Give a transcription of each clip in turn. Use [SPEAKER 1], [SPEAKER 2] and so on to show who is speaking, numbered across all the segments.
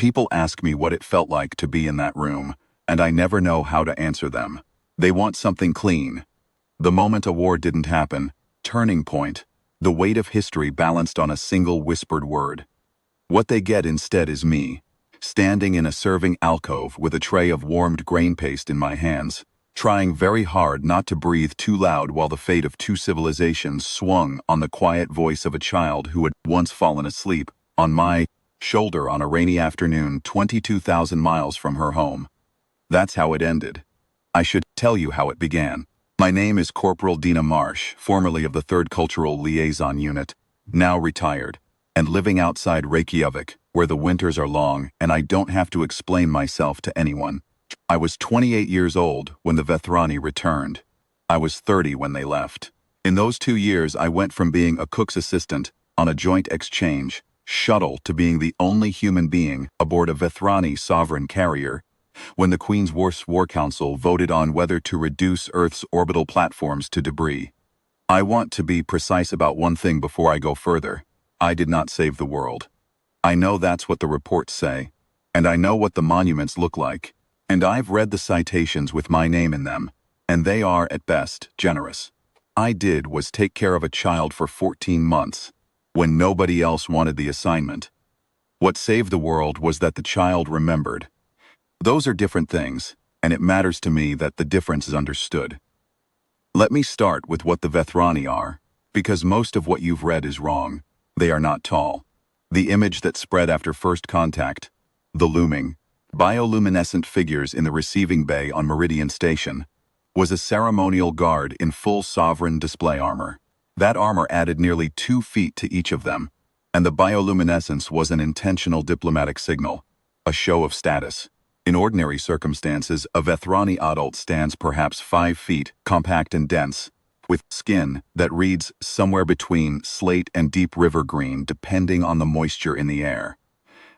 [SPEAKER 1] People ask me what it felt like to be in that room, and I never know how to answer them. They want something clean. The moment a war didn't happen, turning point, the weight of history balanced on a single whispered word. What they get instead is me, standing in a serving alcove with a tray of warmed grain paste in my hands, trying very hard not to breathe too loud while the fate of two civilizations swung on the quiet voice of a child who had once fallen asleep on my shoulder on a rainy afternoon 22,000 miles from her home. That's how it ended. I should tell you how it began. My name is Corporal Dina Marsh, formerly of the 3rd Cultural Liaison Unit, now retired, and living outside Reykjavik, where the winters are long and I don't have to explain myself to anyone. I was 28 years old when the Vethrani returned. I was 30 when they left. In those 2 years, I went from being a cook's assistant on a joint exchange shuttle to being the only human being aboard a Vethrani sovereign carrier when the Queen's War Council voted on whether to reduce Earth's orbital platforms to debris. I want to be precise about one thing before I go further. I did not save the world. I know that's what the reports say, and I know what the monuments look like, and I've read the citations with my name in them, and they are, at best, generous. I did was take care of a child for 14 months, when nobody else wanted the assignment. What saved the world was that the child remembered. Those are different things, and it matters to me that the difference is understood. Let me start with what the Vethrani are, because most of what you've read is wrong. They are not tall. The image that spread after first contact, the looming, bioluminescent figures in the receiving bay on Meridian Station, was a ceremonial guard in full sovereign display armor. That armor added nearly 2 feet to each of them, and the bioluminescence was an intentional diplomatic signal, a show of status. In ordinary circumstances, a Vethrani adult stands perhaps 5 feet, compact and dense, with skin that reads somewhere between slate and deep river green depending on the moisture in the air.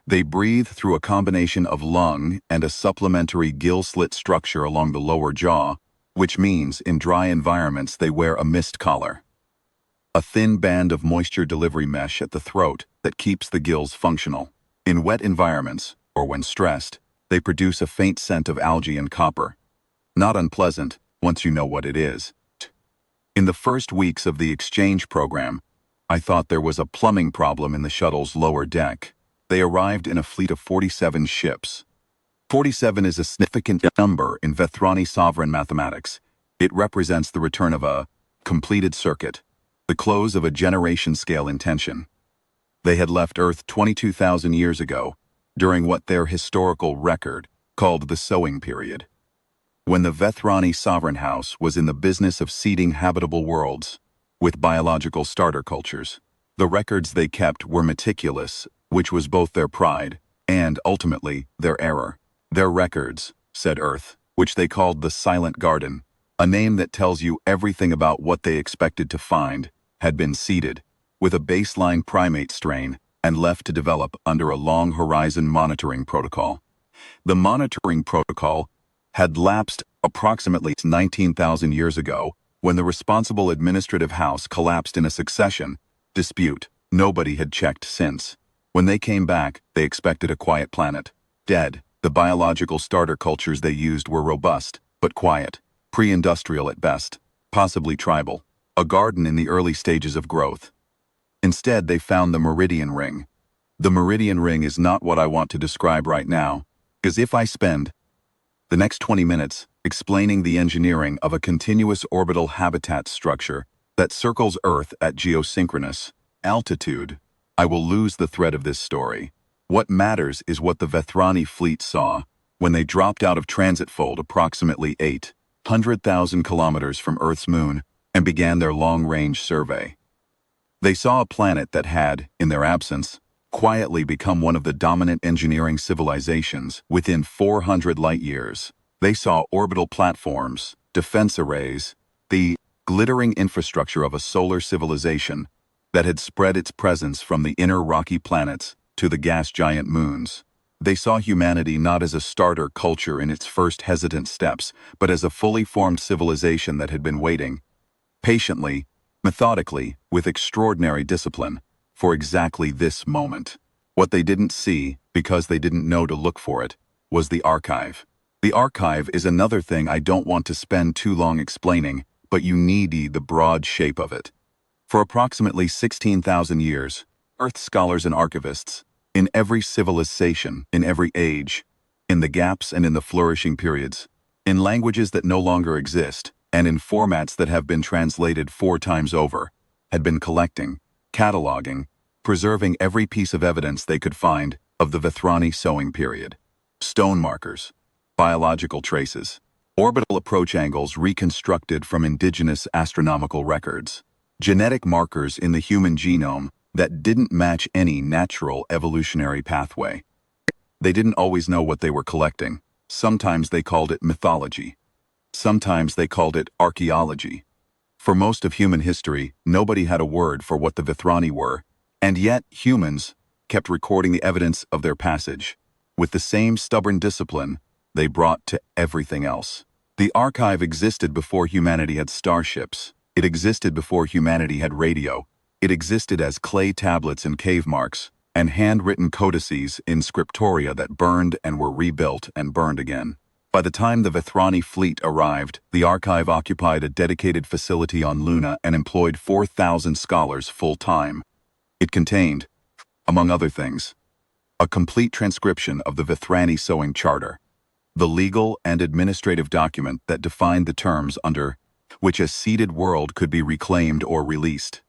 [SPEAKER 1] They breathe through a combination of lung and a supplementary gill slit structure along the lower jaw, which means in dry environments they wear a mist collar. A thin band of moisture delivery mesh at the throat that keeps the gills functional. In wet environments, or when stressed, they produce a faint scent of algae and copper. Not unpleasant, once you know what it is. In the first weeks of the exchange program, I thought there was a plumbing problem in the shuttle's lower deck. They arrived in a fleet of 47 ships. 47 is a significant number in Vethrani sovereign mathematics. It represents the return of a completed circuit, the close of a generation-scale intention. They had left Earth 22,000 years ago, during what their historical record called the Sowing Period, when the Vethrani Sovereign House was in the business of seeding habitable worlds with biological starter cultures. The records they kept were meticulous, which was both their pride and, ultimately, their error. Their records, said Earth, which they called the Silent Garden, a name that tells you everything about what they expected to find, had been seeded with a baseline primate strain and left to develop under a long-horizon monitoring protocol. The monitoring protocol had lapsed approximately 19,000 years ago when the responsible administrative house collapsed in a succession dispute. Nobody had checked since. When they came back, they expected a quiet planet. Dead. The biological starter cultures they used were robust, but quiet, pre-industrial at best, possibly tribal, a garden in the early stages of growth. Instead, they found the Meridian Ring. The Meridian Ring is not what I want to describe right now, because if I spend the next 20 minutes explaining the engineering of a continuous orbital habitat structure that circles Earth at geosynchronous altitude, I will lose the thread of this story. What matters is what the Vethrani fleet saw when they dropped out of transit fold approximately 800,000 kilometers from Earth's moon and began their long-range survey. They saw a planet that had, in their absence, quietly become one of the dominant engineering civilizations within 400 light-years. They saw orbital platforms, defense arrays, the glittering infrastructure of a solar civilization that had spread its presence from the inner rocky planets to the gas giant moons. They saw humanity not as a starter culture in its first hesitant steps, but as a fully formed civilization that had been waiting, patiently, methodically, with extraordinary discipline, for exactly this moment. What they didn't see, because they didn't know to look for it, was the archive. The archive is another thing I don't want to spend too long explaining, but you need the broad shape of it. For approximately 16,000 years, Earth scholars and archivists, in every civilization, in every age, in the gaps and in the flourishing periods, in languages that no longer exist, and in formats that have been translated 4 times over, had been collecting, cataloging, preserving every piece of evidence they could find of the Vethrani sowing period. Stone markers, biological traces, orbital approach angles reconstructed from indigenous astronomical records, genetic markers in the human genome that didn't match any natural evolutionary pathway. They didn't always know what they were collecting. Sometimes they called it mythology. Sometimes they called it archaeology. For most of human history, nobody had a word for what the Vethrani were, and yet humans kept recording the evidence of their passage, with the same stubborn discipline they brought to everything else. The archive existed before humanity had starships. It existed before humanity had radio. It existed as clay tablets and cave marks, and handwritten codices in scriptoria that burned and were rebuilt and burned again. By the time the Vethrani fleet arrived, the archive occupied a dedicated facility on Luna and employed 4,000 scholars full-time. It contained, among other things, a complete transcription of the Vethrani sowing charter, the legal and administrative document that defined the terms under which a seeded world could be reclaimed or released.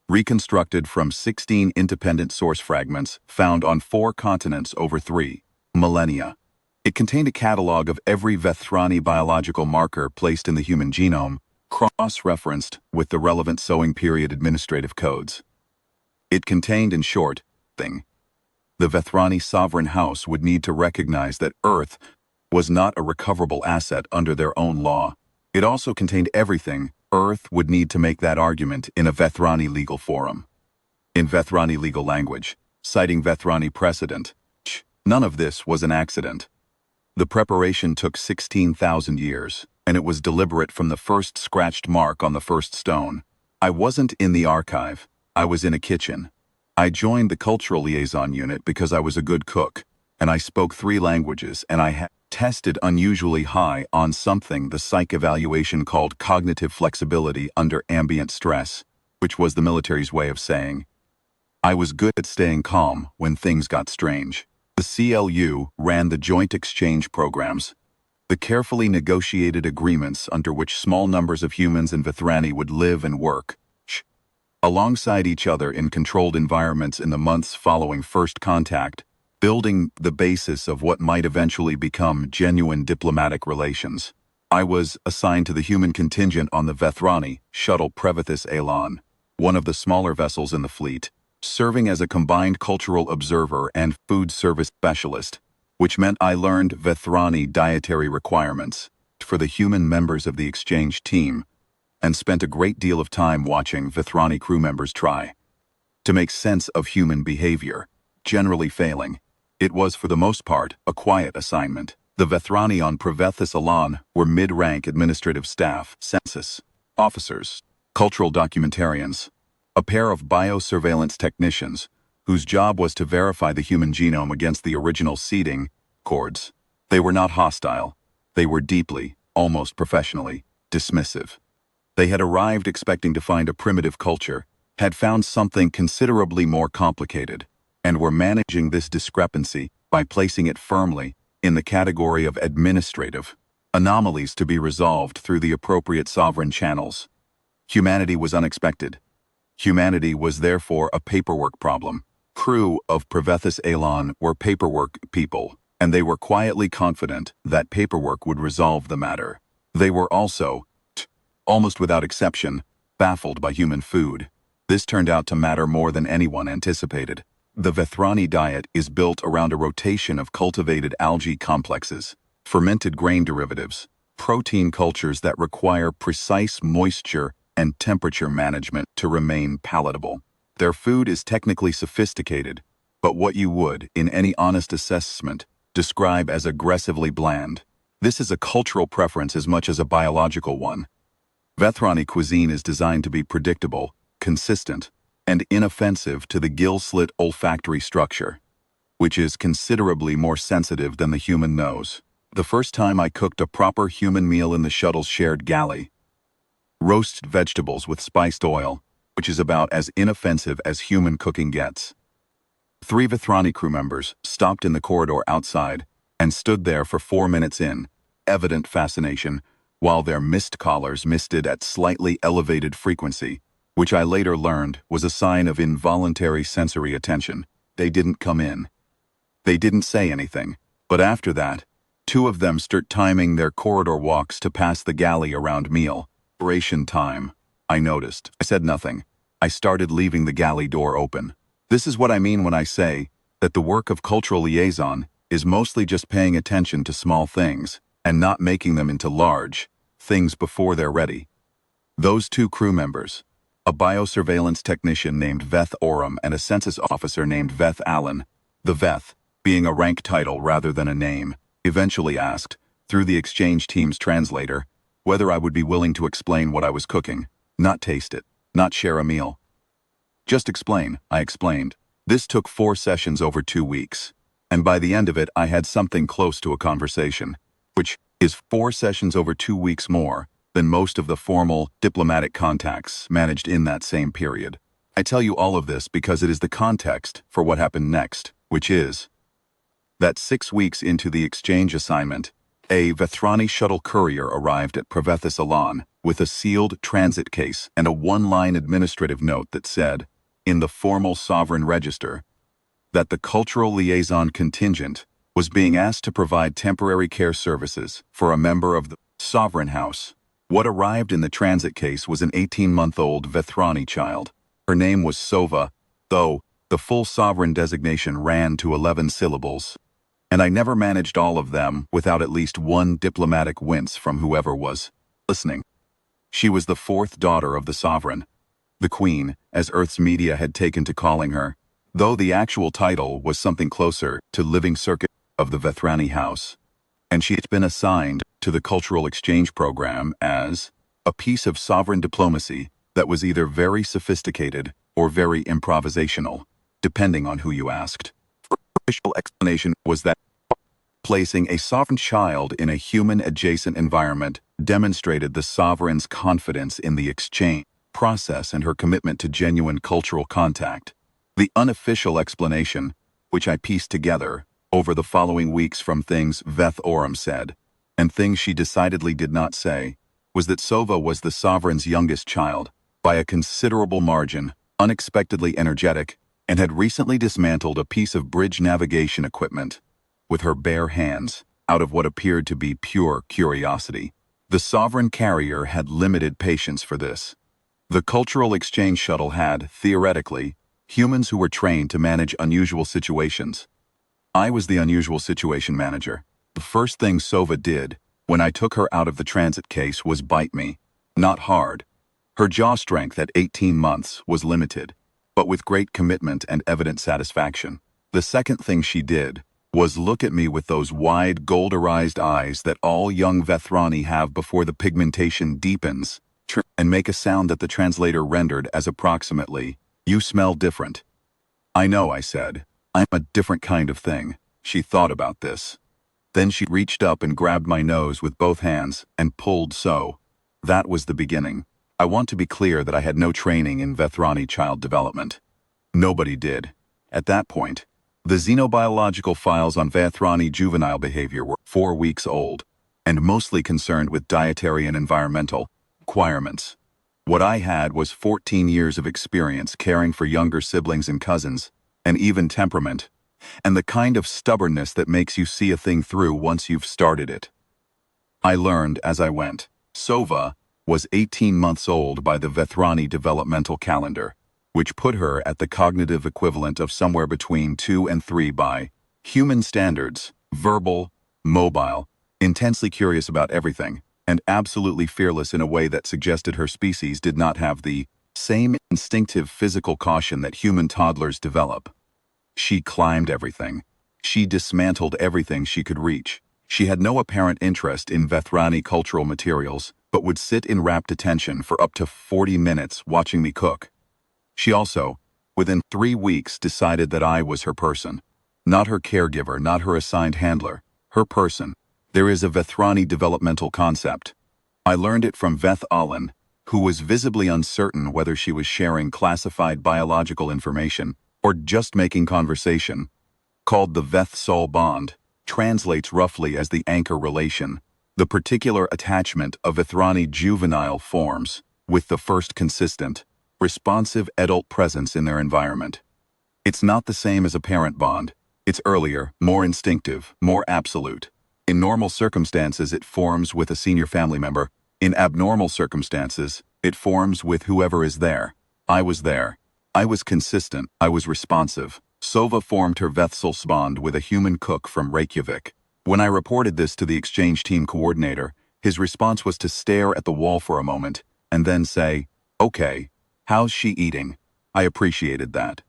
[SPEAKER 1] Reconstructed from 16 independent source fragments found on 4 continents over 3 millennia. It contained a catalog of every Vethrani biological marker placed in the human genome, cross-referenced with the relevant sowing period administrative codes. It contained, in short, the Vethrani sovereign house would need to recognize that Earth was not a recoverable asset under their own law. It also contained everything Earth would need to make that argument in a Vethrani legal forum. In Vethrani legal language, citing Vethrani precedent, none of this was an accident. The preparation took 16,000 years, and it was deliberate from the first scratched mark on the first stone. I wasn't in the archive. I was in a kitchen. I joined the cultural liaison unit because I was a good cook, and I spoke 3 languages, and I had tested unusually high on something the psych evaluation called cognitive flexibility under ambient stress, which was the military's way of saying I was good at staying calm when things got strange. The CLU ran the joint exchange programs, the carefully negotiated agreements under which small numbers of humans and Vethrani would live and work alongside each other in controlled environments in the months following first contact, building the basis of what might eventually become genuine diplomatic relations. I was assigned to the human contingent on the Vethrani shuttle Previthis Elan, one of the smaller vessels in the fleet, serving as a combined cultural observer and food service specialist, which meant I learned Vethrani dietary requirements for the human members of the exchange team, and spent a great deal of time watching Vethrani crew members try to make sense of human behavior, generally failing. It was, for the most part, a quiet assignment. The Vethrani on Prevethis Elan were mid-rank administrative staff, census officers, cultural documentarians, a pair of biosurveillance technicians whose job was to verify the human genome against the original seeding cords. They were not hostile. They were deeply, almost professionally, dismissive. They had arrived expecting to find a primitive culture, had found something considerably more complicated, and were managing this discrepancy by placing it firmly in the category of administrative anomalies to be resolved through the appropriate sovereign channels. Humanity was unexpected. Humanity was therefore a paperwork problem. Crew of Prevethis Elan were paperwork people, and they were quietly confident that paperwork would resolve the matter. They were also, almost without exception, baffled by human food. This turned out to matter more than anyone anticipated. The Vethrani diet is built around a rotation of cultivated algae complexes, fermented grain derivatives, protein cultures that require precise moisture and temperature management to remain palatable. Their food is technically sophisticated, but what you would, in any honest assessment, describe as aggressively bland. This is a cultural preference as much as a biological one. Vethrani cuisine is designed to be predictable, consistent, and inoffensive to the gill-slit olfactory structure. which is considerably more sensitive than the human nose. The first time I cooked a proper human meal in the shuttle's shared galley. Roasted vegetables with spiced oil, which is about as inoffensive as human cooking gets. 3 Vethrani crew members stopped in the corridor outside and stood there for 4 minutes in evident fascination, while their mist collars misted at slightly elevated frequency, which I later learned was a sign of involuntary sensory attention. They didn't come in. They didn't say anything, but after that, 2 of them start timing their corridor walks to pass the galley around meal. Operation time. I noticed. I said nothing. I started leaving the galley door open. This is what I mean when I say that the work of cultural liaison is mostly just paying attention to small things and not making them into large things before they're ready. Those 2 crew members, a biosurveillance technician named Veth Oram and a census officer named Veth Allen, the Veth, being a rank title rather than a name, eventually asked, through the exchange team's translator, whether I would be willing to explain what I was cooking, not taste it, not share a meal. Just explain, I explained. This took 4 sessions over 2 weeks, and by the end of it I had something close to a conversation, which is 4 sessions over 2 weeks more than most of the formal diplomatic contacts managed in that same period. I tell you all of this because it is the context for what happened next, which is that 6 weeks into the exchange assignment, a Vethrani shuttle courier arrived at Pravethis Alan with a sealed transit case and a 1-line administrative note that said, in the formal sovereign register, that the cultural liaison contingent was being asked to provide temporary care services for a member of the sovereign house. What arrived in the transit case was an 18-month-old Vethrani child. Her name was Sova, though the full sovereign designation ran to 11 syllables. And I never managed all of them without at least one diplomatic wince from whoever was listening. She was the 4th daughter of the sovereign, the queen, as Earth's media had taken to calling her, though the actual title was something closer to living circuit of the Vethrani house, and she had been assigned to the cultural exchange program as a piece of sovereign diplomacy that was either very sophisticated or very improvisational, depending on who you asked. Her official explanation was that placing a sovereign child in a human-adjacent environment demonstrated the sovereign's confidence in the exchange process and her commitment to genuine cultural contact. The unofficial explanation, which I pieced together over the following weeks from things Veth Oram said, and things she decidedly did not say, was that Sova was the sovereign's youngest child, by a considerable margin, unexpectedly energetic, and had recently dismantled a piece of bridge navigation equipment with her bare hands, out of what appeared to be pure curiosity. The sovereign carrier had limited patience for this. The cultural exchange shuttle had, theoretically, humans who were trained to manage unusual situations. I was the unusual situation manager. The first thing Sova did, when I took her out of the transit case, was bite me. Not hard. Her jaw strength at 18 months was limited, but with great commitment and evident satisfaction. The second thing she did was look at me with those wide, golderized eyes that all young Vethrani have before the pigmentation deepens, and make a sound that the translator rendered as approximately, "You smell different." "I know," I said. "I'm a different kind of thing." She thought about this. Then she reached up and grabbed my nose with both hands and pulled so. That was the beginning. I want to be clear that I had no training in Vethrani child development. Nobody did. At that point, the xenobiological files on Vethrani juvenile behavior were 4 weeks old, and mostly concerned with dietary and environmental requirements. What I had was 14 years of experience caring for younger siblings and cousins, an even temperament, and the kind of stubbornness that makes you see a thing through once you've started it. I learned as I went. Sova was 18 months old by the Vethrani developmental calendar, which put her at the cognitive equivalent of somewhere between 2 and 3 by human standards, verbal, mobile, intensely curious about everything, and absolutely fearless in a way that suggested her species did not have the same instinctive physical caution that human toddlers develop. She climbed everything. She dismantled everything she could reach. She had no apparent interest in Vethrani cultural materials, but would sit in rapt attention for up to 40 minutes watching me cook. She also, within 3 weeks, decided that I was her person. Not her caregiver, not her assigned handler, her person. There is a Vethrani developmental concept. I learned it from Veth Allen, who was visibly uncertain whether she was sharing classified biological information or just making conversation. Called the Veth-Soul bond, translates roughly as the anchor relation, the particular attachment a Vethrani juvenile forms with the first consistent, responsive adult presence in their environment. It's not the same as a parent bond. It's earlier, more instinctive, more absolute. In normal circumstances, it forms with a senior family member. In abnormal circumstances, it forms with whoever is there. I was there. I was consistent. I was responsive. Sova formed her Vethsel's bond with a human cook from Reykjavik. When I reported this to the exchange team coordinator, his response was to stare at the wall for a moment and then say, "Okay, how's she eating?" I appreciated that.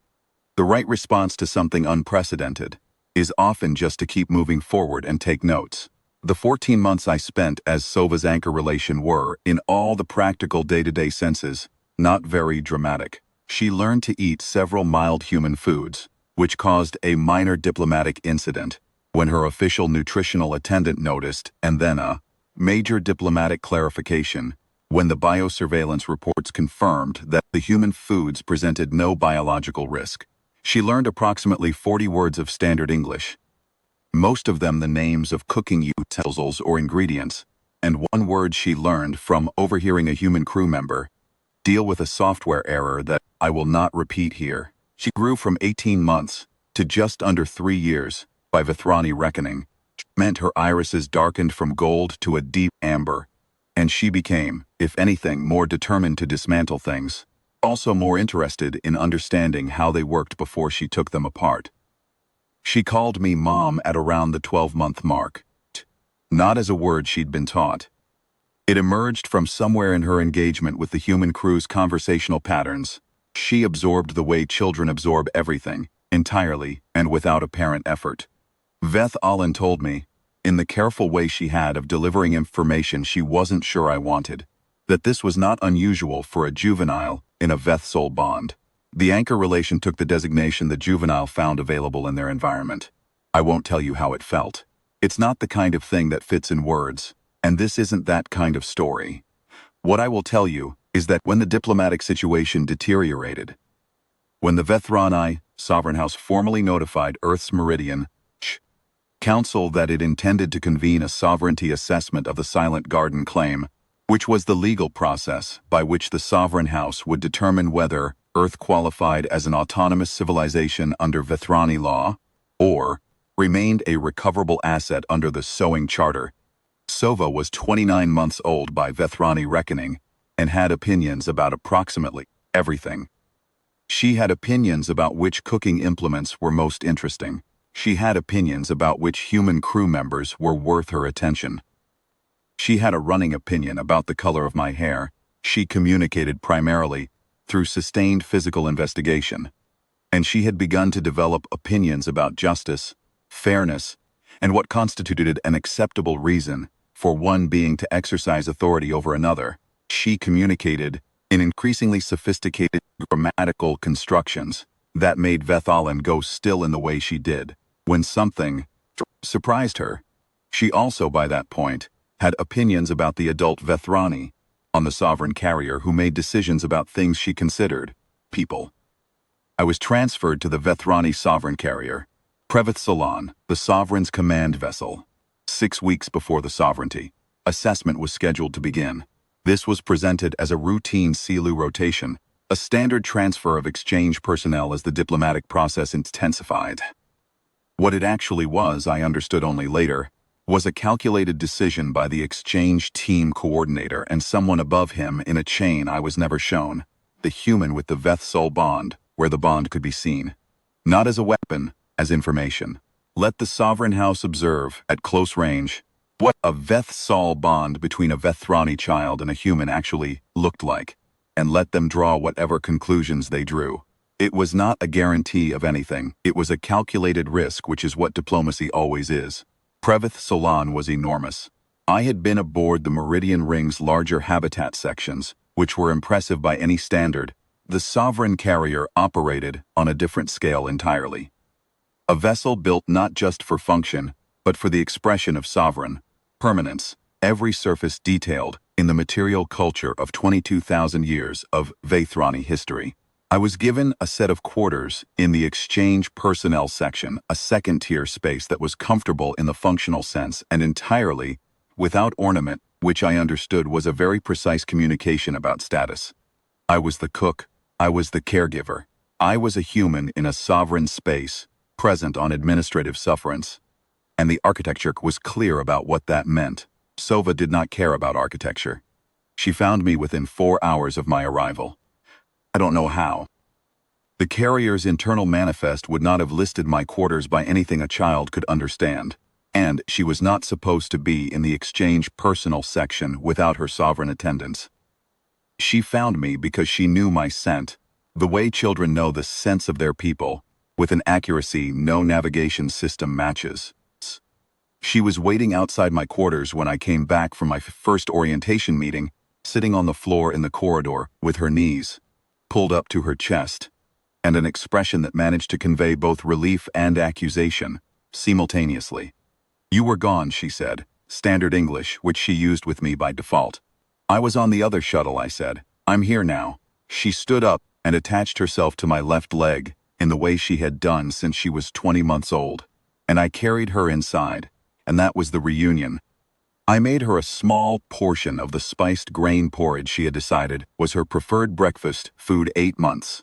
[SPEAKER 1] The right response to something unprecedented is often just to keep moving forward and take notes. The 14 months I spent as Sova's anchor relation were, in all the practical day-to-day senses, not very dramatic. She learned to eat several mild human foods, which caused a minor diplomatic incident when her official nutritional attendant noticed, and then a major diplomatic clarification when the biosurveillance reports confirmed that the human foods presented no biological risk. She learned approximately 40 words of standard English, most of them the names of cooking utensils or ingredients, and one word she learned from overhearing a human crew member deal with a software error that I will not repeat here. She grew from 18 months to just under 3 years, by Vethrani reckoning, which meant her irises darkened from gold to a deep amber, and she became, if anything, more determined to dismantle things. Also more interested in understanding how they worked before she took them apart. She called me Mom at around the 12-month mark. Not as a word she'd been taught. It emerged from somewhere in her engagement with the human crew's conversational patterns. She absorbed the way children absorb everything, entirely and without apparent effort. Veth Allen told me, in the careful way she had of delivering information she wasn't sure I wanted, that this was not unusual for a juvenile in a Veth-Soul bond. The anchor relation took the designation the juvenile found available in their environment. I won't tell you how it felt. It's not the kind of thing that fits in words, and this isn't that kind of story. What I will tell you is that when the diplomatic situation deteriorated, when the Vethrani Sovereign House formally notified Earth's Meridian Council that it intended to convene a sovereignty assessment of the Silent Garden claim, which was the legal process by which the Sovereign House would determine whether Earth qualified as an autonomous civilization under Vethrani law, or remained a recoverable asset under the Sowing Charter. Sova was 29 months old by Vethrani reckoning, and had opinions about approximately everything. She had opinions about which cooking implements were most interesting. She had opinions about which human crew members were worth her attention. She had a running opinion about the color of my hair. She communicated primarily through sustained physical investigation. And she had begun to develop opinions about justice, fairness, and what constituted an acceptable reason for one being to exercise authority over another. She communicated in increasingly sophisticated grammatical constructions that made Veth Allen go still in the way she did when something surprised her. She also, by that point, had opinions about the adult Vethrani on the sovereign carrier who made decisions about things she considered people. I was transferred to the Vethrani sovereign carrier, Previth Solon, the sovereign's command vessel. 6 weeks before the sovereignty, assessment was scheduled to begin. This was presented as a routine SEALU rotation, a standard transfer of exchange personnel as the diplomatic process intensified. What it actually was, I understood only later, was a calculated decision by the exchange team coordinator and someone above him in a chain I was never shown, the human with the Veth-Soul bond, where the bond could be seen. Not as a weapon, as information. Let the Sovereign House observe, at close range, what a Veth-Soul bond between a Vethrani child and a human actually looked like, and let them draw whatever conclusions they drew. It was not a guarantee of anything. It was a calculated risk, which is what diplomacy always is. Previth Solon was enormous. I had been aboard the Meridian Ring's larger habitat sections, which were impressive by any standard. The sovereign carrier operated on a different scale entirely. A vessel built not just for function, but for the expression of sovereign permanence, every surface detailed in the material culture of 22,000 years of Vethrani history. I was given a set of quarters in the exchange personnel section, a second-tier space that was comfortable in the functional sense and entirely without ornament, which I understood was a very precise communication about status. I was the cook. I was the caregiver. I was a human in a sovereign space, present on administrative sufferance. And the architecture was clear about what that meant. Sova did not care about architecture. She found me within 4 hours of my arrival. I don't know how. The carrier's internal manifest would not have listed my quarters by anything a child could understand, and she was not supposed to be in the exchange personal section without her sovereign attendants. She found me because she knew my scent, the way children know the sense of their people, with an accuracy no navigation system matches. She was waiting outside my quarters when I came back from my first orientation meeting, sitting on the floor in the corridor with her knees pulled up to her chest, and an expression that managed to convey both relief and accusation simultaneously. "You were gone," she said, standard English, which she used with me by default. "I was on the other shuttle," I said. "I'm here now." She stood up and attached herself to my left leg in the way she had done since she was 20 months old, and I carried her inside, and that was the reunion. I made her a small portion of the spiced grain porridge she had decided was her preferred breakfast food 8 months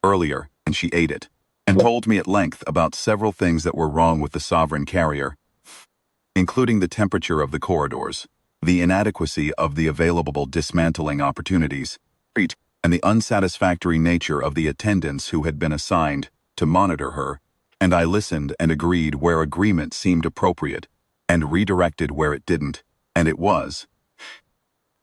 [SPEAKER 1] earlier, and she ate it, and told me at length about several things that were wrong with the sovereign carrier, including the temperature of the corridors, the inadequacy of the available dismantling opportunities, and the unsatisfactory nature of the attendants who had been assigned to monitor her, and I listened and agreed where agreement seemed appropriate, and redirected where it didn't, and it was.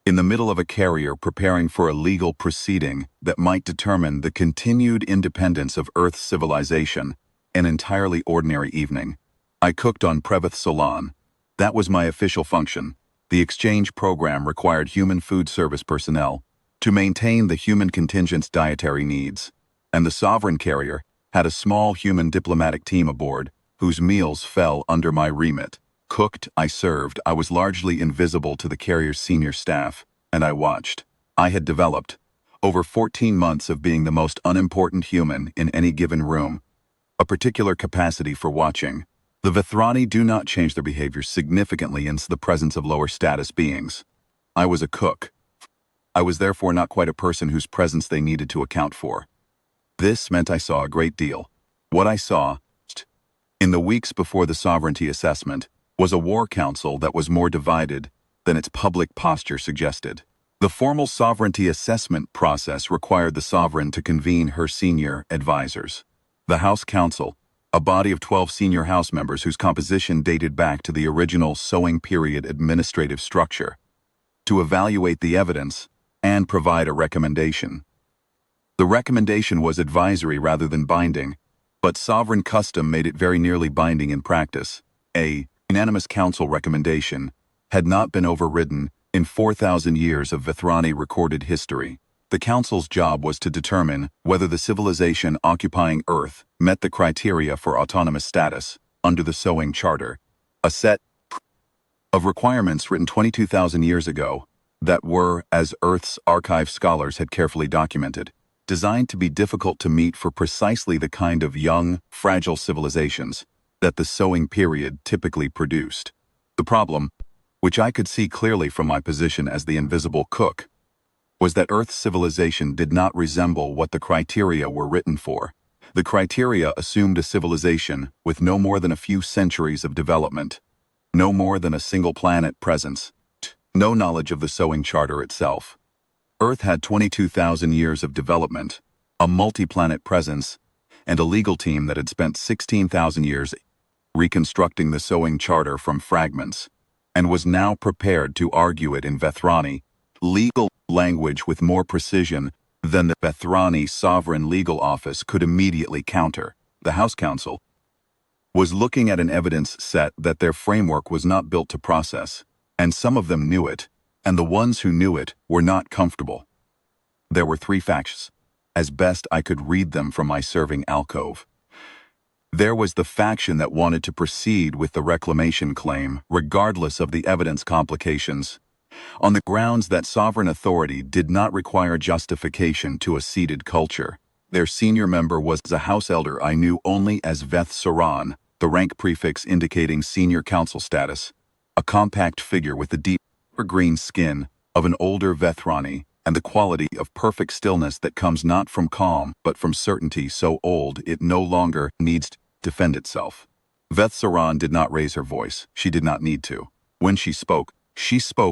[SPEAKER 1] In the middle of a carrier preparing for a legal proceeding that might determine the continued independence of Earth's civilization, an entirely ordinary evening, I cooked on Previth Solan. That was my official function. The exchange program required human food service personnel to maintain the human contingent's dietary needs, and the sovereign carrier had a small human diplomatic team aboard whose meals fell under my remit. Cooked, I served. I was largely invisible to the carrier's senior staff, and I watched. I had developed, over 14 months of being the most unimportant human in any given room, a particular capacity for watching. The Vethrani do not change their behavior significantly in the presence of lower status beings. I was a cook. I was therefore not quite a person whose presence they needed to account for. This meant I saw a great deal. What I saw, in the weeks before the sovereignty assessment, was a war council that was more divided than its public posture suggested. The formal sovereignty assessment process required the sovereign to convene her senior advisors. The House Council, a body of 12 senior House members whose composition dated back to the original sowing period administrative structure, to evaluate the evidence and provide a recommendation. The recommendation was advisory rather than binding, but sovereign custom made it very nearly binding in practice. A unanimous council recommendation had not been overridden in 4,000 years of Vethrani recorded history. The council's job was to determine whether the civilization occupying Earth met the criteria for autonomous status under the Sowing Charter, a set of requirements written 22,000 years ago that were, as Earth's archive scholars had carefully documented, designed to be difficult to meet for precisely the kind of young, fragile civilizations that the sowing period typically produced. The problem, which I could see clearly from my position as the invisible cook, was that Earth's civilization did not resemble what the criteria were written for. The criteria assumed a civilization with no more than a few centuries of development, no more than a single planet presence, no knowledge of the Sowing Charter itself. Earth had 22,000 years of development, a multi-planet presence, and a legal team that had spent 16,000 years reconstructing the Sowing Charter from fragments, and was now prepared to argue it in Vethrani legal language with more precision than the Vethrani Sovereign Legal Office could immediately counter. The House Council was looking at an evidence set that their framework was not built to process, and some of them knew it, and the ones who knew it were not comfortable. There were 3 factions, as best I could read them from my serving alcove. There was the faction that wanted to proceed with the reclamation claim, regardless of the evidence complications, on the grounds that sovereign authority did not require justification to a seated culture. Their senior member was a house elder I knew only as Veth Saran, the rank prefix indicating senior council status, a compact figure with the deep green skin of an older Vethrani and the quality of perfect stillness that comes not from calm but from certainty so old it no longer needs to defend itself. Veth Saran did not raise her voice. She did not need to. When she spoke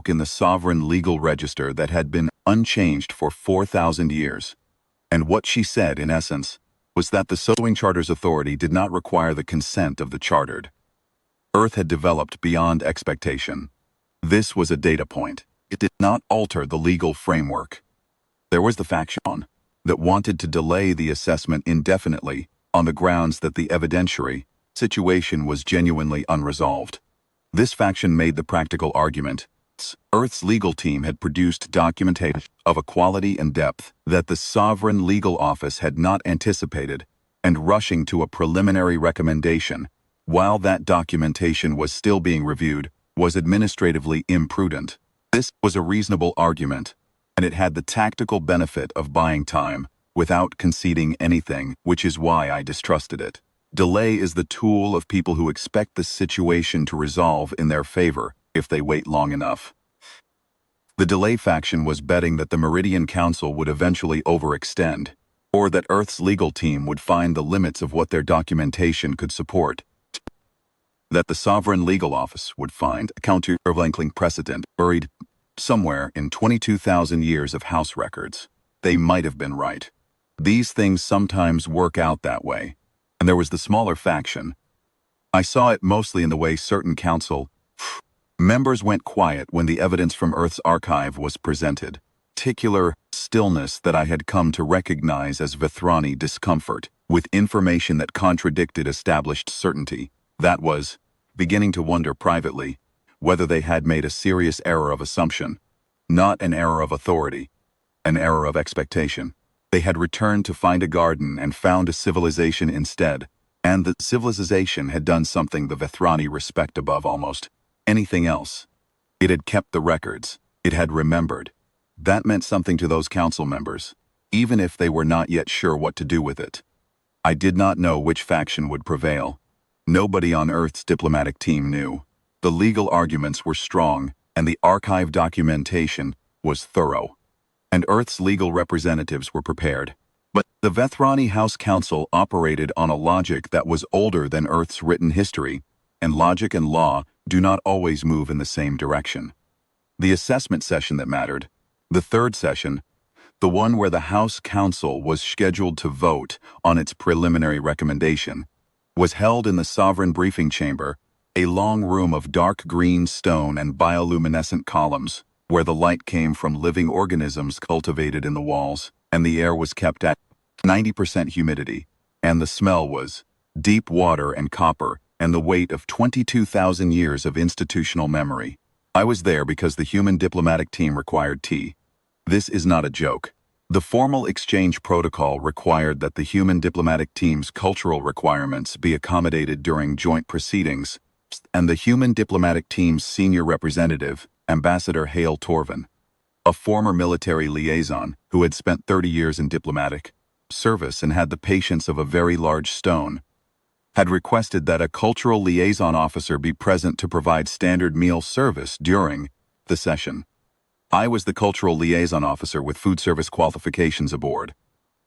[SPEAKER 1] in the sovereign legal register that had been unchanged for 4,000 years. And what she said, in essence, was that the sowing charter's authority did not require the consent of the chartered. Earth had developed beyond expectation. This was a data point. It did not alter the legal framework. There was the faction that wanted to delay the assessment indefinitely on the grounds that the evidentiary situation was genuinely unresolved. This faction made the practical argument. Earth's legal team had produced documentation of a quality and depth that the sovereign legal office had not anticipated, and rushing to a preliminary recommendation, while that documentation was still being reviewed, was administratively imprudent. This was a reasonable argument, and it had the tactical benefit of buying time, without conceding anything, which is why I distrusted it. Delay is the tool of people who expect the situation to resolve in their favor if they wait long enough. The delay faction was betting that the Meridian Council would eventually overextend, or that Earth's legal team would find the limits of what their documentation could support, that the Sovereign Legal Office would find a countervailing precedent buried somewhere in 22,000 years of house records. They might have been right. These things sometimes work out that way. And there was the smaller faction. I saw it mostly in the way certain council members went quiet when the evidence from Earth's archive was presented. Particular stillness that I had come to recognize as Vethrani discomfort, with information that contradicted established certainty. That was, beginning to wonder privately, whether they had made a serious error of assumption. Not an error of authority, an error of expectation. They had returned to find a garden and found a civilization instead, and the civilization had done something the Vethrani respect above almost anything else. It had kept the records. It had remembered. That meant something to those council members, even if they were not yet sure what to do with it. I did not know which faction would prevail. Nobody on Earth's diplomatic team knew. The legal arguments were strong, and the archive documentation was thorough. And Earth's legal representatives were prepared. But the Vethrani House Council operated on a logic that was older than Earth's written history, and logic and law do not always move in the same direction. The assessment session that mattered, the third session, the one where the House Council was scheduled to vote on its preliminary recommendation, was held in the Sovereign Briefing Chamber, a long room of dark green stone and bioluminescent columns, where the light came from living organisms cultivated in the walls, and the air was kept at 90% humidity, and the smell was deep water and copper, and the weight of 22,000 years of institutional memory. I was there because the human diplomatic team required tea. This is not a joke. The formal exchange protocol required that the human diplomatic team's cultural requirements be accommodated during joint proceedings, and the human diplomatic team's senior representative, Ambassador Hale Torvin, a former military liaison who had spent 30 years in diplomatic service and had the patience of a very large stone, had requested that a cultural liaison officer be present to provide standard meal service during the session. I was the cultural liaison officer with food service qualifications aboard.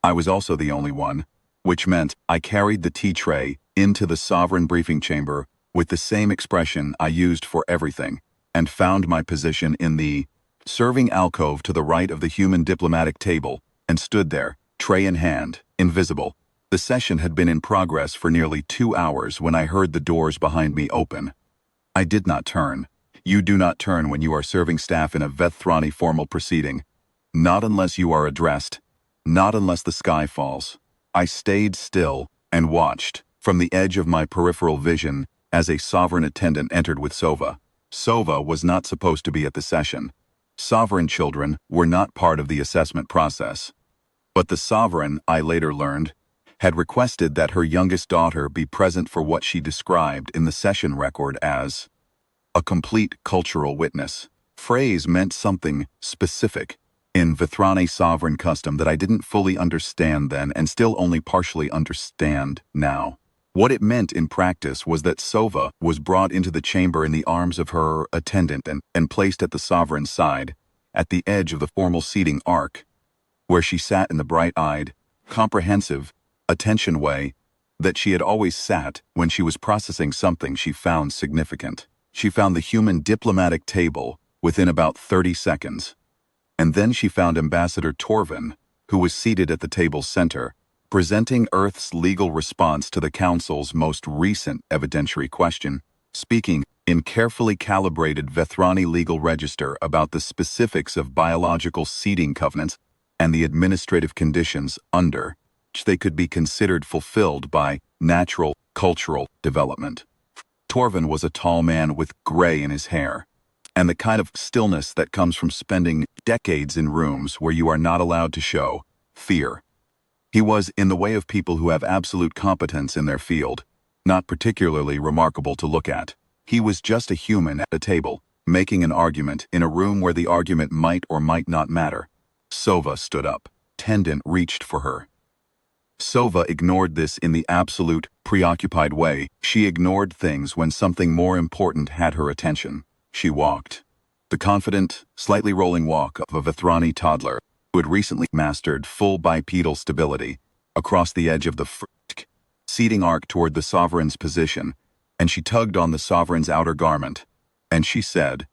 [SPEAKER 1] I was also the only one, which meant I carried the tea tray into the Sovereign Briefing Chamber with the same expression I used for everything, and found my position in the serving alcove to the right of the human diplomatic table, and stood there, tray in hand, invisible. The session had been in progress for nearly 2 hours when I heard the doors behind me open. I did not turn. You do not turn when you are serving staff in a Vethrani formal proceeding. Not unless you are addressed. Not unless the sky falls. I stayed still and watched, from the edge of my peripheral vision, as a sovereign attendant entered with Sova. Sova was not supposed to be at the session. Sovereign children were not part of the assessment process. But the sovereign, I later learned, had requested that her youngest daughter be present for what she described in the session record as a complete cultural witness. Phrase meant something specific in Vethrani sovereign custom that I didn't fully understand then and still only partially understand now. What it meant in practice was that Sova was brought into the chamber in the arms of her attendant and placed at the sovereign's side, at the edge of the formal seating arc, where she sat in the bright-eyed, comprehensive, attention way that she had always sat when she was processing something she found significant. She found the human diplomatic table within about 30 seconds. And then she found Ambassador Torvin, who was seated at the table's center, presenting Earth's legal response to the Council's most recent evidentiary question, speaking in carefully calibrated Vethrani legal register about the specifics of biological seeding covenants and the administrative conditions under which they could be considered fulfilled by natural cultural development. Torvin was a tall man with gray in his hair, and the kind of stillness that comes from spending decades in rooms where you are not allowed to show fear. He was in the way of people who have absolute competence in their field, not particularly remarkable to look at. He was just a human at a table, making an argument in a room where the argument might or might not matter. Sova stood up. Tendon reached for her. Sova ignored this in the absolute, preoccupied way. She ignored things when something more important had her attention. She walked. The confident, slightly rolling walk of a Vethrani toddler who had recently mastered full bipedal stability across the edge of the seating arc toward the sovereign's position, and she tugged on the sovereign's outer garment, and she said,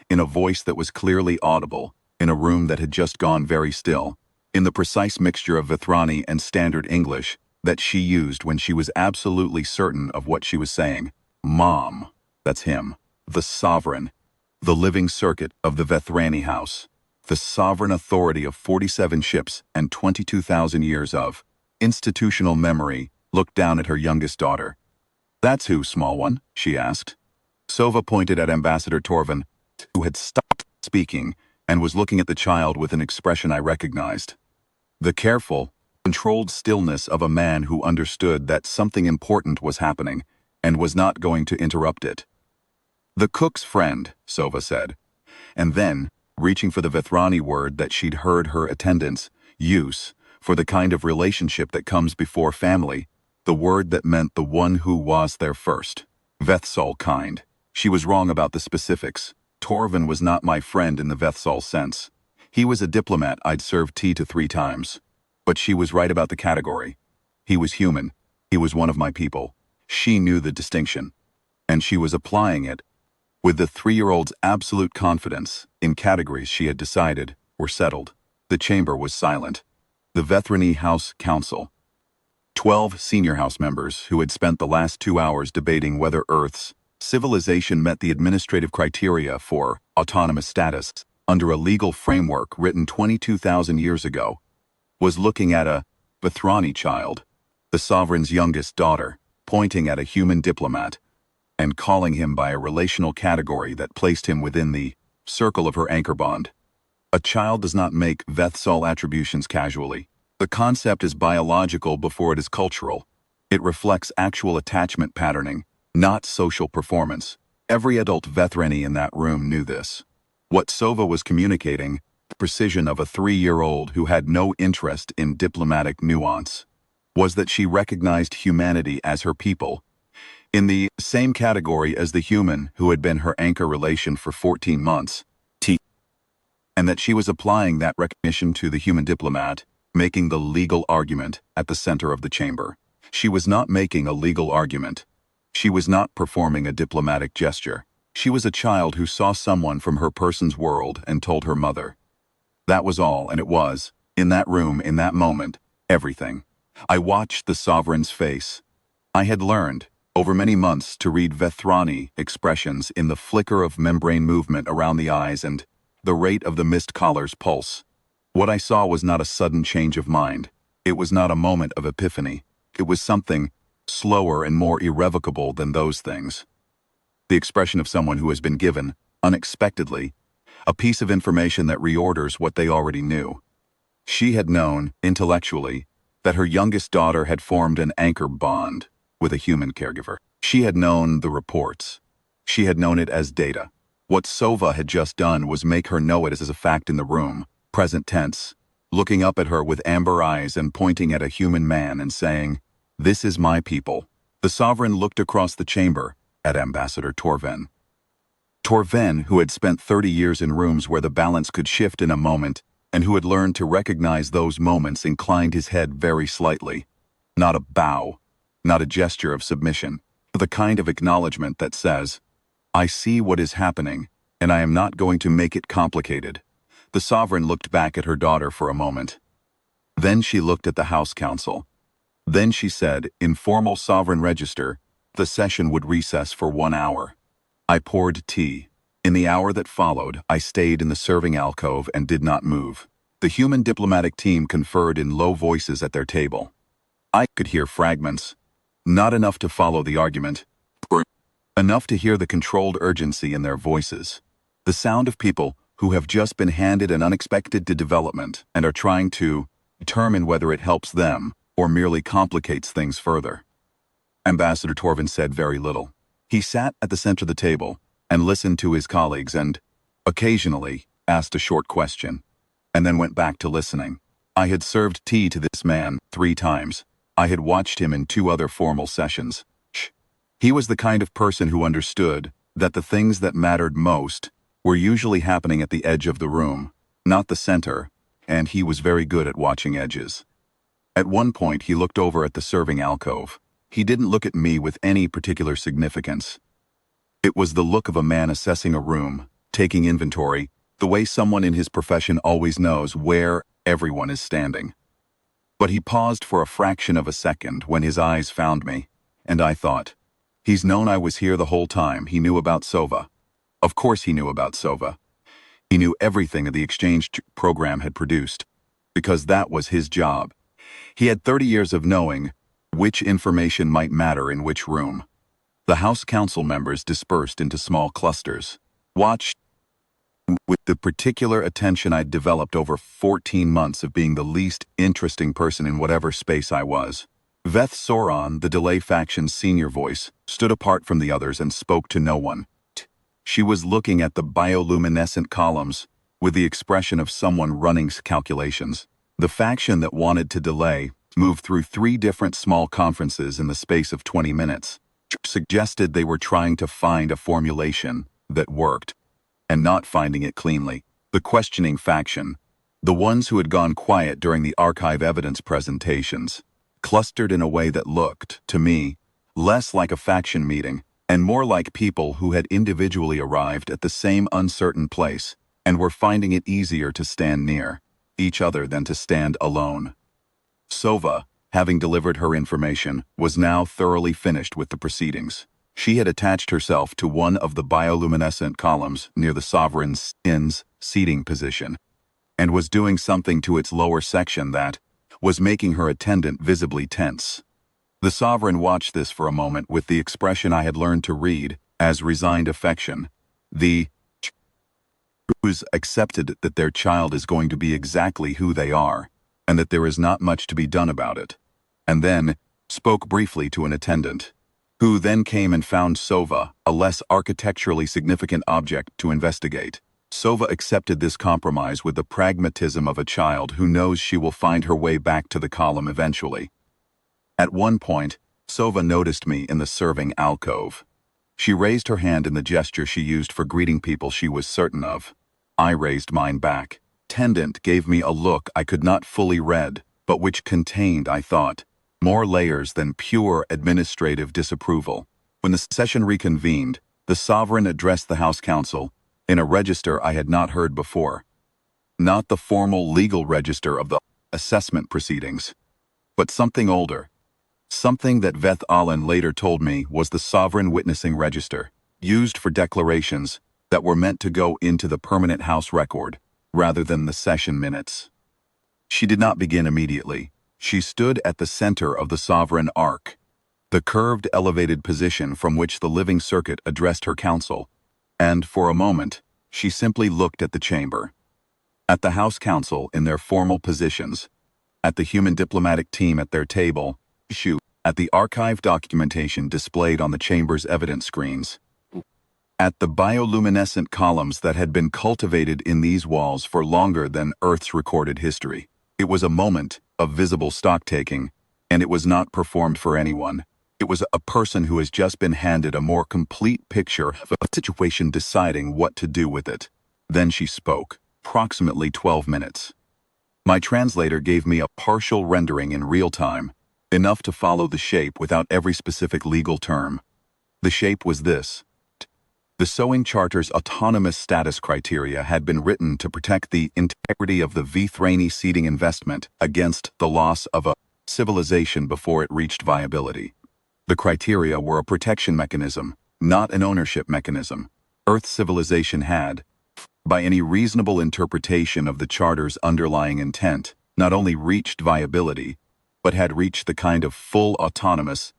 [SPEAKER 1] in a voice that was clearly audible, in a room that had just gone very still, in the precise mixture of Vethrani and standard English that she used when she was absolutely certain of what she was saying, "Mom, that's him, the sovereign, the living circuit of the Vethrani house, the sovereign authority of 47 ships and 22,000 years of institutional memory," looked down at her youngest daughter. "That's who, small one?" she asked. Sova pointed at Ambassador Torvin, who had stopped speaking and was looking at the child with an expression I recognized. The careful, controlled stillness of a man who understood that something important was happening and was not going to interrupt it. "The cook's friend," Sova said, and then, reaching for the Vethrani word that she'd heard her attendants use for the kind of relationship that comes before family, the word that meant the one who was there first. Vethsol kind. She was wrong about the specifics. Torvin was not my friend in the Vethsol sense. He was a diplomat I'd served tea to 3 times. But she was right about the category. He was human. He was one of my people. She knew the distinction. And she was applying it with the 3-year-old's absolute confidence in categories she had decided were settled. The chamber was silent. The Vethrani House Council, 12 senior house members who had spent the last 2 hours debating whether Earth's civilization met the administrative criteria for autonomous status under a legal framework written 22,000 years ago, was looking at a Vethrani child, the sovereign's youngest daughter, pointing at a human diplomat, and calling him by a relational category that placed him within the circle of her anchor bond. A child does not make Vethsol attributions casually. The concept is biological before it is cultural. It reflects actual attachment patterning, not social performance. Every adult Vethrani in that room knew this. What Sova was communicating, the precision of a 3-year-old who had no interest in diplomatic nuance, was that she recognized humanity as her people, in the same category as the human who had been her anchor relation for 14 months, and that she was applying that recognition to the human diplomat, making the legal argument at the center of the chamber. She was not making a legal argument. She was not performing a diplomatic gesture. She was a child who saw someone from her person's world and told her mother. That was all, and it was, in that room, in that moment, everything. I watched the sovereign's face. I had learned, over many months, to read Vethrani expressions in the flicker of membrane movement around the eyes and the rate of the mist collar's pulse. What I saw was not a sudden change of mind. It was not a moment of epiphany. It was something slower and more irrevocable than those things. The expression of someone who has been given, unexpectedly, a piece of information that reorders what they already knew. She had known, intellectually, that her youngest daughter had formed an anchor bond with a human caregiver. She had known the reports. She had known it as data. What Sova had just done was make her know it as a fact in the room, present tense, looking up at her with amber eyes and pointing at a human man and saying, "This is my people." The sovereign looked across the chamber at Ambassador Torven. Torven, who had spent 30 years in rooms where the balance could shift in a moment, and who had learned to recognize those moments, inclined his head very slightly. Not a bow, not a gesture of submission, but the kind of acknowledgement that says, "I see what is happening, and I am not going to make it complicated." The sovereign looked back at her daughter for a moment. Then she looked at the House Council. Then she said, in formal sovereign register, the session would recess for 1 hour. I poured tea. In the hour that followed, I stayed in the serving alcove and did not move. The human diplomatic team conferred in low voices at their table. I could hear fragments. Not enough to follow the argument, or enough to hear the controlled urgency in their voices. The sound of people who have just been handed an unexpected development and are trying to determine whether it helps them or merely complicates things further. Ambassador Torven said very little. He sat at the center of the table and listened to his colleagues and, occasionally, asked a short question, and then went back to listening. I had served tea to this man 3 times. I had watched him in 2 other formal sessions. He was the kind of person who understood that the things that mattered most were usually happening at the edge of the room, not the center, and he was very good at watching edges. At one point, he looked over at the serving alcove. He didn't look at me with any particular significance. It was the look of a man assessing a room, taking inventory, the way someone in his profession always knows where everyone is standing. But he paused for a fraction of a second when his eyes found me, and I thought, he's known I was here the whole time. He knew about Sova. Of course he knew about Sova. He knew everything that the exchange program had produced, because that was his job. He had 30 years of knowing which information might matter in which room. The House Council members dispersed into small clusters, watched with the particular attention I'd developed over 14 months of being the least interesting person in whatever space I was. Veth Sauron, the Delay faction's senior voice, stood apart from the others and spoke to no one. She was looking at the bioluminescent columns with the expression of someone running calculations. The faction that wanted to delay moved through 3 different small conferences in the space of 20 minutes, suggested they were trying to find a formulation that worked, and not finding it cleanly. The questioning faction, the ones who had gone quiet during the archive evidence presentations, clustered in a way that looked, to me, less like a faction meeting and more like people who had individually arrived at the same uncertain place and were finding it easier to stand near each other than to stand alone. Sova, having delivered her information, was now thoroughly finished with the proceedings. She had attached herself to one of the bioluminescent columns near the Sovereign's seating position, and was doing something to its lower section that was making her attendant visibly tense. The Sovereign watched this for a moment with the expression I had learned to read as resigned affection. The who's accepted that their child is going to be exactly who they are, and that there is not much to be done about it, and then spoke briefly to an attendant, who then came and found Sova, a less architecturally significant object to investigate. Sova accepted this compromise with the pragmatism of a child who knows she will find her way back to the column eventually. At one point, Sova noticed me in the serving alcove. She raised her hand in the gesture she used for greeting people she was certain of. I raised mine back. Attendant gave me a look I could not fully read, but which contained, I thought, more layers than pure administrative disapproval. When the session reconvened, the Sovereign addressed the House Council in a register I had not heard before. Not the formal legal register of the assessment proceedings, but something older. Something that Veth Allen later told me was the Sovereign Witnessing Register, used for declarations that were meant to go into the permanent House record, rather than the session minutes. She did not begin immediately. She stood at the center of the Sovereign Arc, the curved elevated position from which the living circuit addressed her council, and for a moment, she simply looked at the chamber. At the House Council in their formal positions, at the human diplomatic team at their table, shoot, at the archive documentation displayed on the chamber's evidence screens, at the bioluminescent columns that had been cultivated in these walls for longer than Earth's recorded history. It was a moment of visible stock-taking, and it was not performed for anyone. It was a person who has just been handed a more complete picture of a situation, deciding what to do with it. Then she spoke, approximately 12 minutes. My translator gave me a partial rendering in real time, enough to follow the shape without every specific legal term. The shape was this. The Sowing Charter's autonomous status criteria had been written to protect the integrity of the Vethrani seeding investment against the loss of a civilization before it reached viability. The criteria were a protection mechanism, not an ownership mechanism. Earth's civilization had, by any reasonable interpretation of the Charter's underlying intent, not only reached viability, but had reached the kind of full autonomous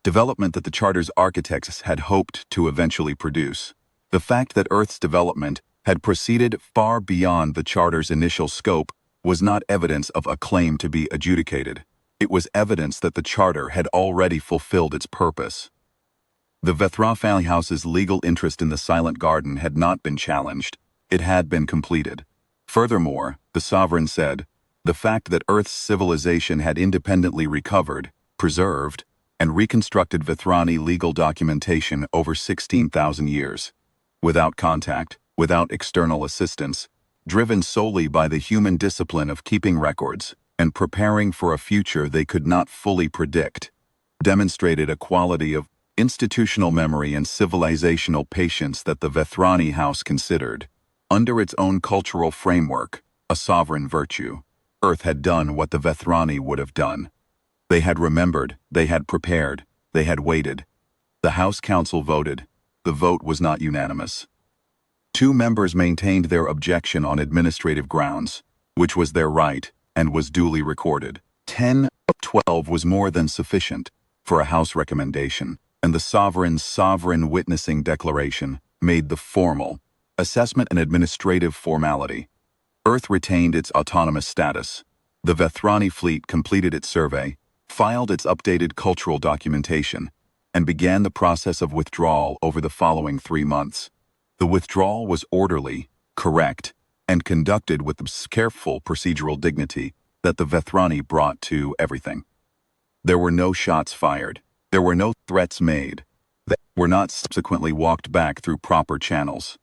[SPEAKER 1] development that the Charter's architects had hoped to eventually produce. The fact that Earth's development had proceeded far beyond the Charter's initial scope was not evidence of a claim to be adjudicated. It was evidence that the Charter had already fulfilled its purpose. The Vethra family house's legal interest in the Silent Garden had not been challenged. It had been completed. Furthermore, the sovereign said, the fact that Earth's civilization had independently recovered, preserved, and reconstructed Vethrani legal documentation over 16,000 years, without contact, without external assistance, driven solely by the human discipline of keeping records and preparing for a future they could not fully predict, demonstrated a quality of institutional memory and civilizational patience that the Vethrani house considered, under its own cultural framework, a sovereign virtue. Earth had done what the Vethrani would have done. They had remembered, they had prepared, they had waited. The House Council voted. The vote was not unanimous. 2 members maintained their objection on administrative grounds, which was their right and was duly recorded. 10 of 12 was more than sufficient for a House recommendation, and the sovereign witnessing declaration made the formal assessment an administrative formality. Earth retained its autonomous status. The Vethrani fleet completed its survey, filed its updated cultural documentation, and began the process of withdrawal over the following 3 months. The withdrawal was orderly, correct, and conducted with the careful procedural dignity that the Vethrani brought to everything. There were no shots fired. There were no threats made. They were not subsequently walked back through proper channels.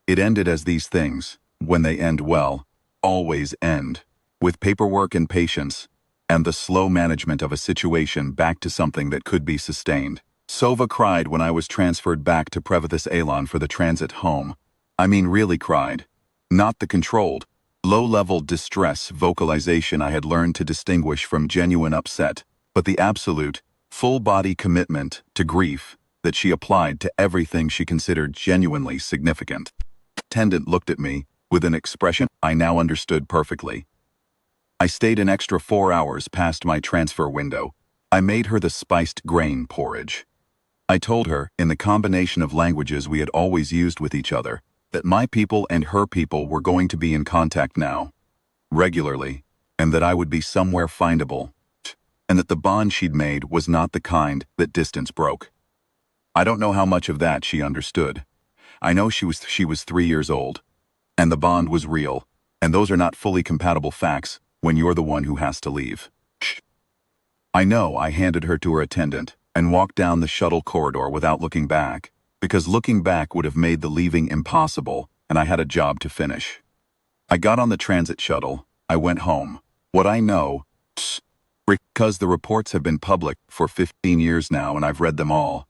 [SPEAKER 1] It ended as these things, when they end well, always end, with paperwork and patience, and the slow management of a situation back to something that could be sustained. Sova cried when I was transferred back to Previthus Alon for the transit home. I mean really cried. Not the controlled, low-level distress vocalization I had learned to distinguish from genuine upset, but the absolute, full-body commitment to grief that she applied to everything she considered genuinely significant. The attendant looked at me with an expression I now understood perfectly. I stayed an extra 4 hours past my transfer window. I made her the spiced grain porridge. I told her, in the combination of languages we had always used with each other, that my people and her people were going to be in contact now, regularly, and that I would be somewhere findable, and that the bond she'd made was not the kind that distance broke. I don't know how much of that she understood. I know she was 3 years old, and the bond was real, and those are not fully compatible facts when you're the one who has to leave. I know I handed her to her attendant and walked down the shuttle corridor without looking back, because looking back would have made the leaving impossible, and I had a job to finish. I got on the transit shuttle. I went home. What I know, because the reports have been public for 15 years now and I've read them all,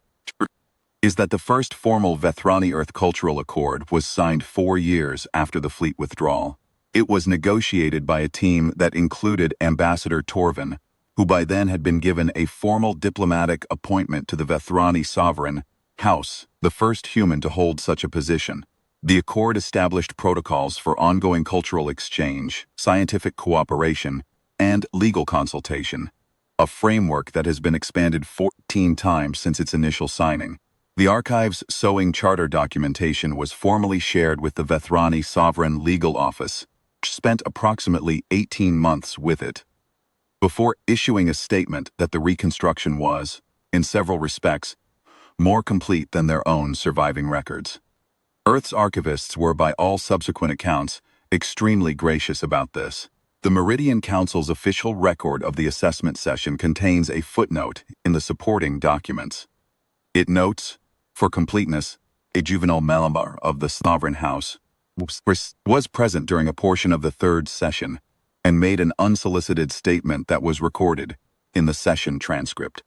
[SPEAKER 1] is that the first formal Vethrani Earth Cultural Accord was signed 4 years after the fleet withdrawal. It was negotiated by a team that included Ambassador Torvin, who by then had been given a formal diplomatic appointment to the Vethrani sovereign house, the first human to hold such a position. The accord established protocols for ongoing cultural exchange, scientific cooperation, and legal consultation, a framework that has been expanded 14 times since its initial signing. The archive's Sowing Charter documentation was formally shared with the Vethrani Sovereign Legal Office, spent approximately 18 months with it before issuing a statement that the reconstruction was, in several respects, more complete than their own surviving records. Earth's archivists were, by all subsequent accounts, extremely gracious about this. The Meridian Council's official record of the assessment session contains a footnote in the supporting documents. It notes, for completeness, a juvenile member of the Sovereign House was present during a portion of the third session and made an unsolicited statement that was recorded in the session transcript.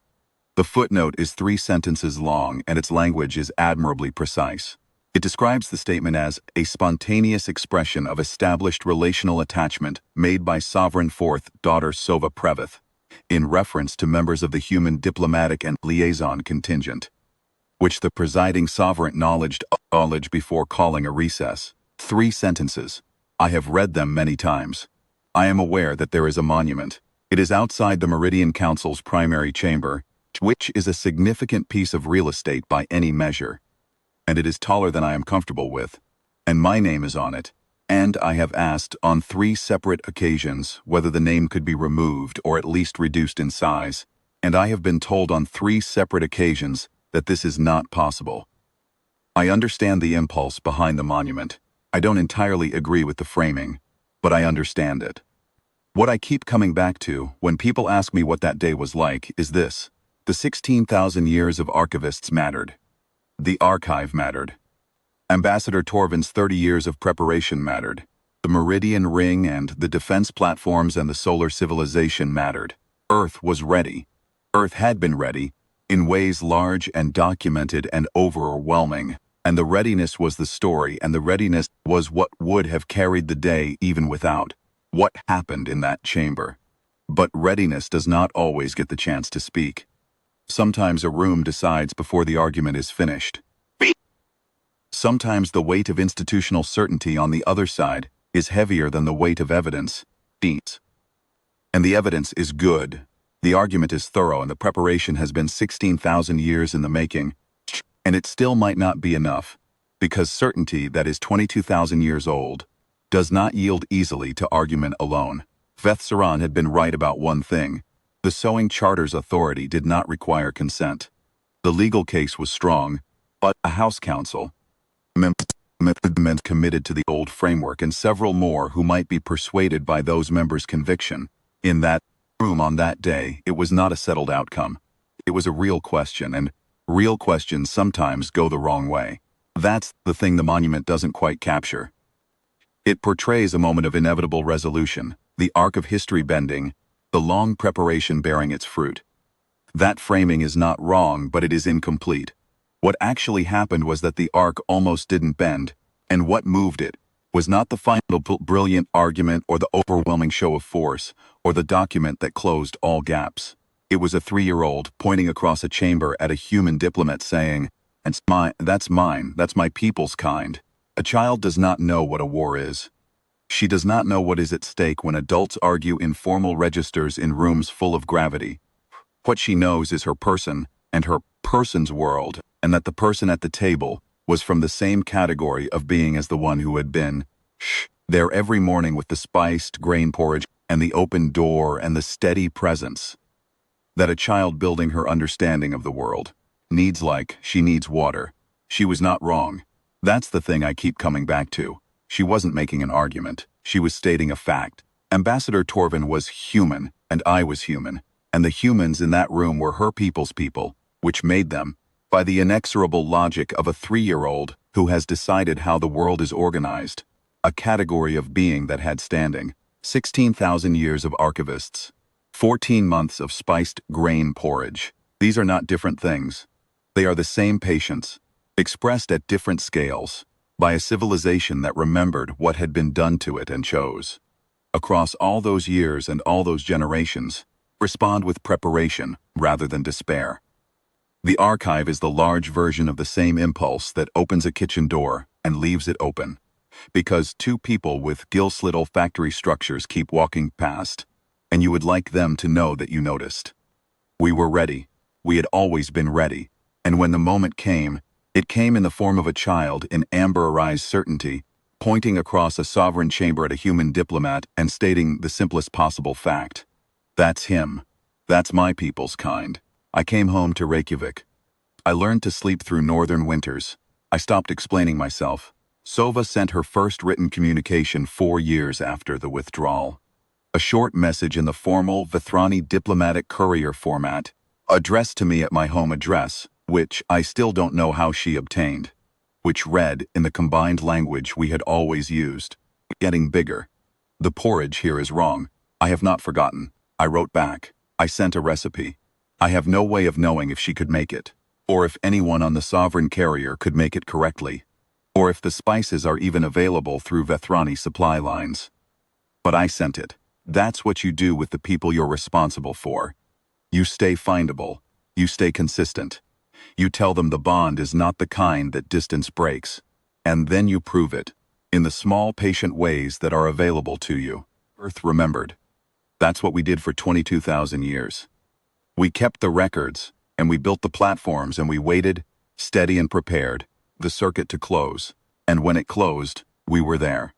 [SPEAKER 1] The footnote is 3 sentences long and its language is admirably precise. It describes the statement as a spontaneous expression of established relational attachment made by Sovereign Fourth Daughter Sova Previth in reference to members of the human diplomatic and liaison contingent, which the presiding sovereign acknowledged before calling a recess. 3 sentences. I have read them many times. I am aware that there is a monument. It is outside the Meridian Council's primary chamber, which is a significant piece of real estate by any measure. And it is taller than I am comfortable with, and my name is on it, and I have asked on 3 separate occasions whether the name could be removed or at least reduced in size, and I have been told on 3 separate occasions that this is not possible. I understand the impulse behind the monument. I don't entirely agree with the framing, but I understand it. What I keep coming back to when people ask me what that day was like is this: the 16,000 years of archivists mattered. The archive mattered. Ambassador Torvin's 30 years of preparation mattered. The Meridian Ring and the defense platforms and the solar civilization mattered. Earth was ready. Earth had been ready, in ways large and documented and overwhelming, and the readiness was the story, and the readiness was what would have carried the day even without what happened in that chamber. But readiness does not always get the chance to speak. Sometimes a room decides before the argument is finished. Sometimes the weight of institutional certainty on the other side is heavier than the weight of evidence. And the evidence is good. The argument is thorough and the preparation has been 16,000 years in the making. And it still might not be enough, because certainty that is 22,000 years old does not yield easily to argument alone. Veth Saran had been right about one thing. The sowing charter's authority did not require consent. The legal case was strong, but a House Council members committed to the old framework and several more who might be persuaded by those members' conviction. In that room on that day, it was not a settled outcome. It was a real question, and real questions sometimes go the wrong way. That's the thing the monument doesn't quite capture. It portrays a moment of inevitable resolution, the arc of history bending, the long preparation bearing its fruit. That framing is not wrong, but it is incomplete. What actually happened was that the arc almost didn't bend, and what moved it was not the final brilliant argument or the overwhelming show of force or the document that closed all gaps. It was a 3-year-old pointing across a chamber at a human diplomat saying, that's mine, that's my people's kind. A child does not know what a war is. She does not know what is at stake when adults argue in formal registers in rooms full of gravity. What she knows is her person and her person's world, and that the person at the table was from the same category of being as the one who had been there every morning with the spiced grain porridge and the open door and the steady presence. That a child building her understanding of the world needs like she needs water. She was not wrong. That's the thing I keep coming back to. She wasn't making an argument. She was stating a fact. Ambassador Torvin was human, and I was human, and the humans in that room were her people's people, which made them, by the inexorable logic of a 3-year-old who has decided how the world is organized, a category of being that had standing. 16,000 years of archivists. 14 months of spiced grain porridge. These are not different things. They are the same patience, expressed at different scales, by a civilization that remembered what had been done to it and chose. Across all those years and all those generations, respond with preparation rather than despair. The archive is the large version of the same impulse that opens a kitchen door and leaves it open, because 2 people with gill-slit olfactory structures keep walking past, and you would like them to know that you noticed. We were ready. We had always been ready, and when the moment came, it came in the form of a child in amberized certainty, pointing across a sovereign chamber at a human diplomat and stating the simplest possible fact. That's him. That's my people's kind. I came home to Reykjavik. I learned to sleep through northern winters. I stopped explaining myself. Sova sent her first written communication 4 years after the withdrawal. A short message in the formal Vethrani diplomatic courier format, addressed to me at my home address, which I still don't know how she obtained, which read in the combined language we had always used. Getting bigger. The porridge here is wrong. I have not forgotten. I wrote back. I sent a recipe. I have no way of knowing if she could make it, or if anyone on the sovereign carrier could make it correctly, or if the spices are even available through Vethrani supply lines. But I sent it. That's what you do with the people you're responsible for. You stay findable. You stay consistent. You tell them the bond is not the kind that distance breaks. And then you prove it, in the small, patient ways that are available to you. Earth remembered. That's what we did for 22,000 years. We kept the records, and we built the platforms, and we waited, steady and prepared, the circuit to close. And when it closed, we were there.